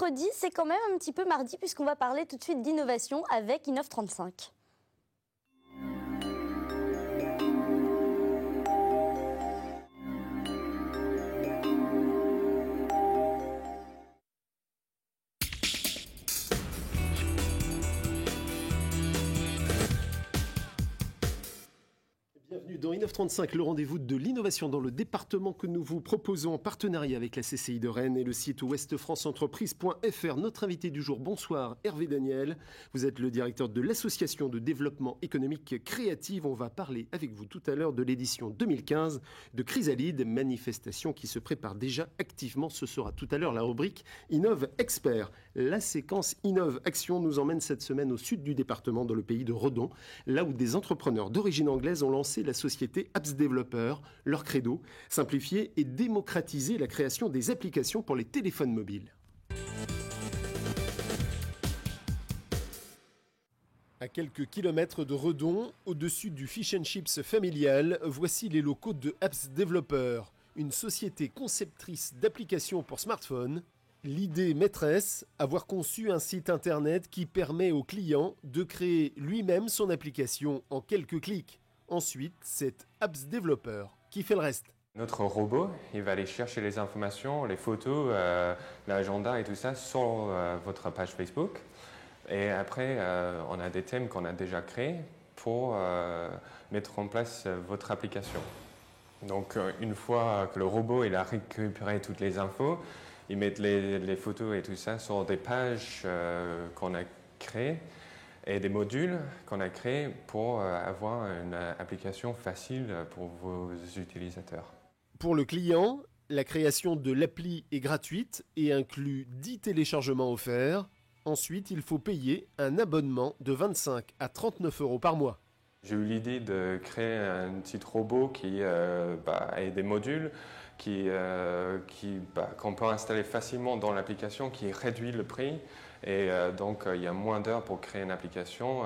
vendredi, c'est quand même un petit peu mardi puisqu'on va parler tout de suite d'innovation avec Innov35. Bienvenue dans Innov35, le rendez-vous de l'innovation dans le département que nous vous proposons en partenariat avec la CCI de Rennes et le site ouestfranceentreprise.fr. Notre invité du jour, bonsoir, Hervé Daniel. Vous êtes le directeur de l'association de développement économique créative. On va parler avec vous tout à l'heure de l'édition 2015 de Chrysalide, manifestation qui se prépare déjà activement. Ce sera tout à l'heure la rubrique Innov Expert. La séquence Innov Action nous emmène cette semaine au sud du département, dans le pays de Redon, là où des entrepreneurs d'origine anglaise ont lancé la société Apps Developer. Leur credo, simplifier et démocratiser la création des applications pour les téléphones mobiles. À quelques kilomètres de Redon, au-dessus du fish and chips familial, voici les locaux de Apps Developer, une société conceptrice d'applications pour smartphones. L'idée maîtresse, avoir conçu un site internet qui permet au client de créer lui-même son application en quelques clics. Ensuite, c'est Apps Developer qui fait le reste. Notre robot, il va aller chercher les informations, les photos, l'agenda et tout ça sur votre page Facebook. Et après, on a des thèmes qu'on a déjà créés pour mettre en place votre application. Donc, une fois que le robot il a récupéré toutes les infos, il met les photos et tout ça sur des pages qu'on a créées et des modules qu'on a créés pour avoir une application facile pour vos utilisateurs. Pour le client, la création de l'appli est gratuite et inclut 10 téléchargements offerts. Ensuite, il faut payer un abonnement de 25 à 39 € par mois. J'ai eu l'idée de créer un petit robot qui ait des modules qu'on peut installer facilement dans l'application, qui réduit le prix. Et donc, il y a moins d'heures pour créer une application.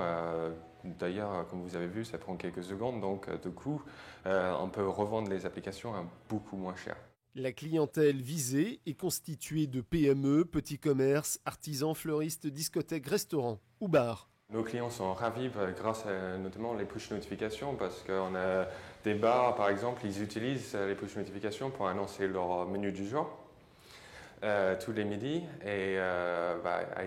D'ailleurs, comme vous avez vu, ça prend quelques secondes. Donc, du coup, on peut revendre les applications à beaucoup moins cher. La clientèle visée est constituée de PME, petits commerces, artisans, fleuristes, discothèques, restaurants ou bars. Nos clients sont ravis grâce à notamment les push notifications parce qu'on a des bars, par exemple, ils utilisent les push notifications pour annoncer leur menu du jour tous les midis et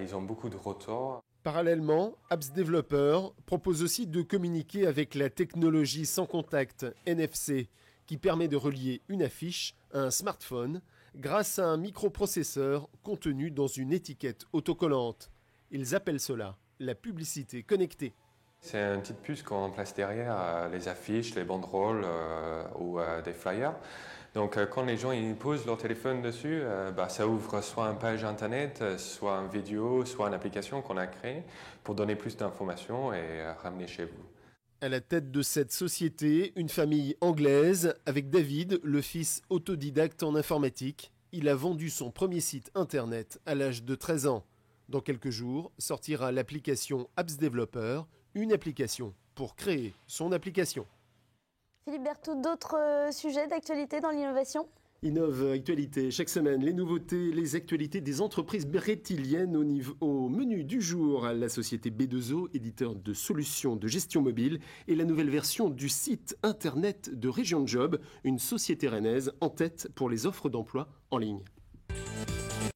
ils ont beaucoup de retours. Parallèlement, Apps Developer propose aussi de communiquer avec la technologie sans contact NFC qui permet de relier une affiche à un smartphone grâce à un microprocesseur contenu dans une étiquette autocollante. Ils appellent cela la publicité connectée. C'est une petite puce qu'on place derrière les affiches, les banderoles ou des flyers. Donc quand les gens ils posent leur téléphone dessus, ça ouvre soit une page internet, soit une vidéo, soit une application qu'on a créée pour donner plus d'informations et ramener chez vous. À la tête de cette société, une famille anglaise avec David, le fils autodidacte en informatique. Il a vendu son premier site internet à l'âge de 13 ans. Dans quelques jours, sortira l'application Apps Developer, une application pour créer son application. Philippe Berthoud, d'autres sujets d'actualité dans l'innovation ? Innov Actualité, chaque semaine, les nouveautés, les actualités des entreprises brétiliennes au menu du jour. La société B2O, éditeur de solutions de gestion mobile, et la nouvelle version du site internet de Région Job, une société rennaise en tête pour les offres d'emploi en ligne.